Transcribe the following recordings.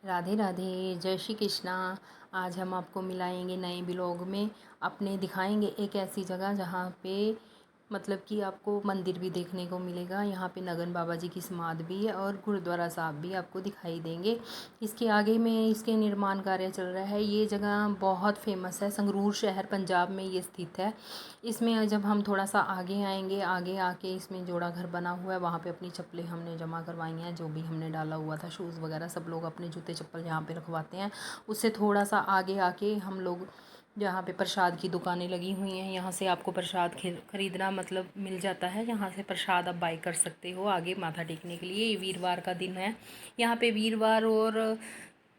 राधे राधे, जय श्री कृष्णा। आज हम आपको मिलाएंगे नए ब्लॉग में। अपने दिखाएंगे एक ऐसी जगह जहाँ पे मतलब कि आपको मंदिर भी देखने को मिलेगा। यहाँ पे नगन बाबा जी की समाधि भी है और गुरुद्वारा साहब भी आपको दिखाई देंगे। इसके आगे में इसके निर्माण कार्य चल रहा है। ये जगह बहुत फेमस है, संगरूर शहर पंजाब में ये स्थित है। इसमें जब हम थोड़ा सा आगे आएंगे, आगे आके इसमें जोड़ा घर बना हुआ है। वहाँ पे अपनी चप्पलें हमने जमा करवाई हैं, जो भी हमने डाला हुआ था, शूज़ वगैरह सब लोग अपने जूते चप्पल यहाँ पे रखवाते हैं। उससे थोड़ा सा आगे आके हम लोग जहाँ पे प्रसाद की दुकानें लगी हुई हैं, यहाँ से आपको प्रसाद खरीदना मतलब मिल जाता है। यहाँ से प्रसाद आप बाई कर सकते हो आगे माथा टेकने के लिए। ये वीरवार का दिन है। यहाँ पे वीरवार और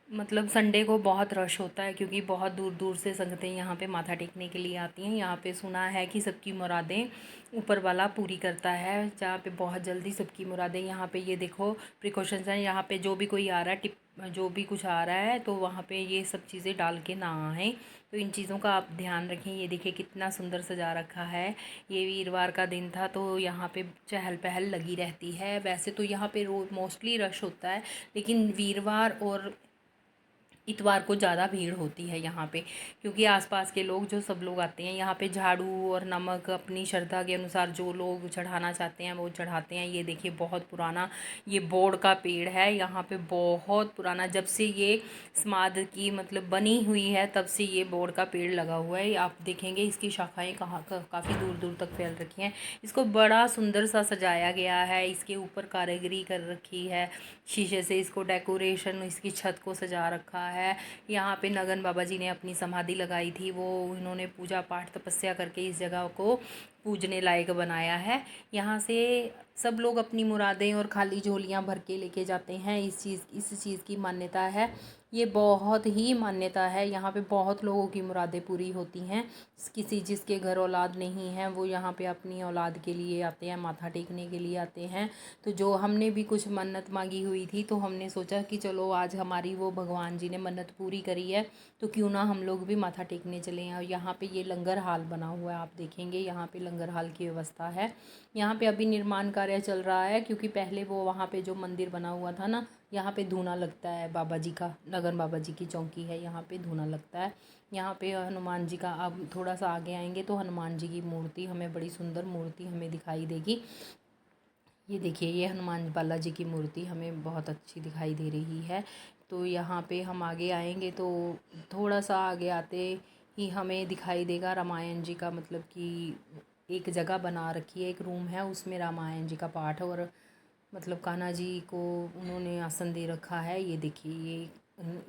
मतलब संडे को बहुत रश होता है, क्योंकि बहुत दूर दूर से संगतें यहाँ पे माथा टेकने के लिए आती हैं। यहाँ पे सुना है कि सबकी मुरादें ऊपर वाला पूरी करता है, जहाँ पे बहुत जल्दी सबकी मुरादें। यहाँ पे ये देखो प्रिकॉशंस हैं। यहाँ पे जो भी कोई आ रहा है, जो भी कुछ आ रहा है, तो वहाँ पे ये सब चीज़ें डाल के ना आएँ। तो इन चीज़ों का आप ध्यान रखें। ये देखिए कितना सुंदर सजा रखा है। ये वीरवार का दिन था तो यहाँ पे चहल पहल लगी रहती है। वैसे तो यहाँ पे रोज मोस्टली रश होता है, लेकिन वीरवार और इतवार को ज़्यादा भीड़ होती है यहाँ पे, क्योंकि आसपास के लोग जो सब लोग आते हैं यहाँ पे झाड़ू और नमक अपनी श्रद्धा के अनुसार जो लोग चढ़ाना चाहते हैं वो चढ़ाते हैं। ये देखिए बहुत पुराना ये बोर्ड का पेड़ है। यहाँ पे बहुत पुराना, जब से ये समाधि की मतलब बनी हुई है तब से ये बोर्ड का पेड़ लगा हुआ है। आप देखेंगे इसकी शाखाएँ कहाँ काफ़ी दूर दूर तक फैल रखी हैं। इसको बड़ा सुंदर सा सजाया गया है। इसके ऊपर कारीगरी कर रखी है, शीशे से इसको डेकोरेशन, इसकी छत को सजा रखा है। यहाँ पे नगन बाबा जी ने अपनी समाधि लगाई थी, वो इन्होंने पूजा पाठ तपस्या करके इस जगह को पूजने लायक बनाया है। यहाँ से सब लोग अपनी मुरादें और खाली झोलियाँ भर के लेके जाते हैं। इस चीज़ की मान्यता है, ये बहुत ही मान्यता है। यहाँ पे बहुत लोगों की मुरादें पूरी होती हैं। किसी जिसके घर औलाद नहीं है वो यहाँ पे अपनी औलाद के लिए आते हैं, माथा टेकने के लिए आते हैं। तो जो हमने भी कुछ मन्नत मांगी हुई थी, तो हमने सोचा कि चलो आज हमारी वो भगवान जी ने मन्नत पूरी करी है, तो क्यों ना हम लोग भी माथा टेकने चले हैं। और यहाँ पे ये लंगर हाल बना हुआ है, आप देखेंगे यहाँ पे लंगर हाल की व्यवस्था है। यहाँ पे अभी निर्माण कार्य चल रहा है, क्योंकि पहले वो वहाँ पे जो मंदिर बना हुआ था ना, यहाँ पे धूना लगता है बाबा जी का। नगन बाबा जी की चौकी है, यहाँ पे धूना लगता है। यहाँ पे हनुमान जी का, अब थोड़ा सा आगे आएंगे तो हनुमान जी की मूर्ति हमें, बड़ी सुंदर मूर्ति हमें दिखाई देगी। ये देखिए ये हनुमान बालाजी की मूर्ति हमें बहुत अच्छी दिखाई दे रही है। तो यहाँ पे हम आगे आएंगे तो थोड़ा सा आगे आते ही हमें दिखाई देगा रामायण जी का, मतलब कि एक जगह बना रखी है, एक रूम है, उसमें रामायण जी का पाठ और मतलब कान्हा जी को उन्होंने आसन दे रखा है। ये देखिए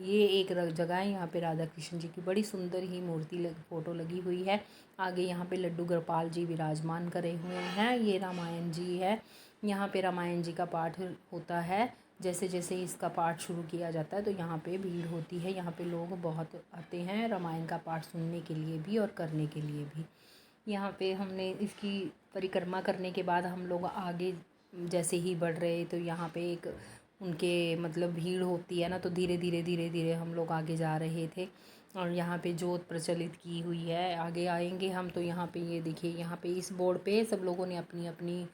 ये एक जगह है। यहाँ पे राधा कृष्ण जी की बड़ी सुंदर ही मूर्ति फ़ोटो लगी हुई है। आगे यहाँ पे लड्डू गोपाल जी विराजमान करे हुए हैं। ये रामायण जी है। यहाँ पे रामायण जी का पाठ होता है। जैसे जैसे इसका पाठ शुरू किया जाता है तो यहाँ पे भीड़ होती है। यहाँ पे लोग बहुत आते हैं रामायण का पाठ सुनने के लिए भी और करने के लिए भी। यहाँ पे हमने इसकी परिक्रमा करने के बाद हम लोग आगे जैसे ही बढ़ रहे, तो यहाँ पे एक उनके मतलब भीड़ होती है ना, तो धीरे धीरे धीरे धीरे हम लोग आगे जा रहे थे। और यहाँ पे जोत प्रचलित की हुई है। आगे आएंगे हम तो यहाँ पे ये देखिए, यहाँ पे इस बोर्ड पे सब लोगों ने अपनी अपनी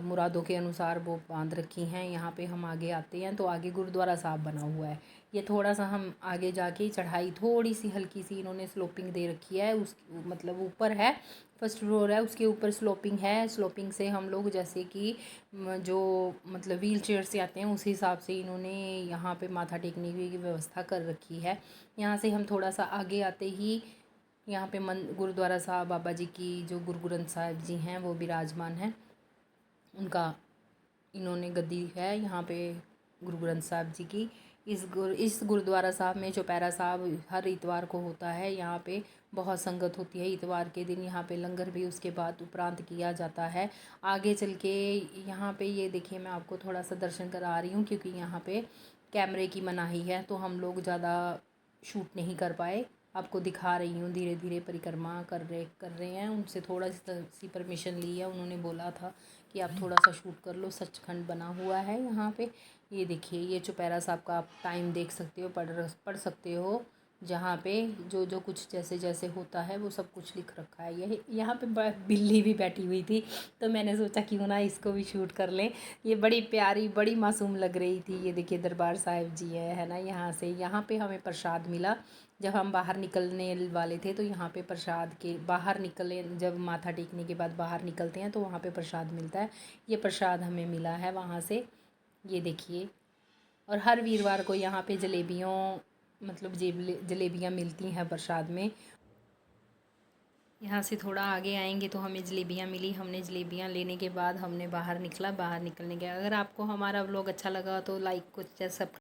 मुरादों के अनुसार वो बांध रखी हैं। यहाँ पे हम आगे आते हैं तो आगे गुरुद्वारा साहब बना हुआ है। ये थोड़ा सा हम आगे जाके चढ़ाई थोड़ी सी हल्की सी इन्होंने स्लोपिंग दे रखी है। उस मतलब ऊपर है, फर्स्ट फ्लोर है, उसके ऊपर स्लोपिंग है। स्लोपिंग से हम लोग जैसे कि जो मतलब व्हील चेयर से आते हैं उस हिसाब से इन्होंने यहाँ पे माथा टेकने की व्यवस्था कर रखी है। यहाँ से हम थोड़ा सा आगे आते ही यहाँ पे गुरुद्वारा साहब बाबा जी की जो गुरु ग्रंथ साहिब जी हैं वो विराजमान हैं। उनका इन्होंने गद्दी है यहाँ पे गुरु ग्रंथ साहब जी की। इस गुरुद्वारा साहब में चौपहरा साहब हर इतवार को होता है। यहाँ पे बहुत संगत होती है इतवार के दिन। यहाँ पे लंगर भी उसके बाद उपरांत किया जाता है। आगे चल के यहाँ पे ये देखिए, मैं आपको थोड़ा सा दर्शन करा रही हूँ, क्योंकि यहाँ पे कैमरे की मनाही है तो हम लोग ज़्यादा शूट नहीं कर पाए। आपको दिखा रही हूँ, धीरे धीरे परिक्रमा कर रहे हैं। उनसे थोड़ा सी परमिशन ली है, उन्होंने बोला था कि आप थोड़ा सा शूट कर लो। सचखंड बना हुआ है यहाँ पे। ये देखिए ये चौपहरा साहब का आप टाइम देख सकते हो, पढ़ सकते हो। जहाँ पे जो जो कुछ जैसे जैसे होता है वो सब कुछ लिख रखा है। यही यहाँ पे बिल्ली भी बैठी हुई थी, तो मैंने सोचा क्यों ना इसको भी शूट कर लें। ये बड़ी प्यारी बड़ी मासूम लग रही थी। ये देखिए दरबार साहिब जी है ना। यहाँ पे हमें प्रसाद मिला जब हम बाहर निकलने वाले थे। तो यहाँ पे प्रसाद के बाहर निकले, जब माथा टेकने के बाद बाहर निकलते हैं तो वहाँ पे प्रसाद मिलता है। ये प्रसाद हमें मिला है वहाँ से, ये देखिए। और हर वीरवार को यहाँ पे जलेबियाँ मिलती हैं प्रसाद में। यहाँ से थोड़ा आगे आएंगे तो हमें जलेबियाँ मिली। हमने जलेबियाँ लेने के बाद हमने बाहर निकलने के, अगर आपको हमारा व्लॉग अच्छा लगा तो लाइक को सब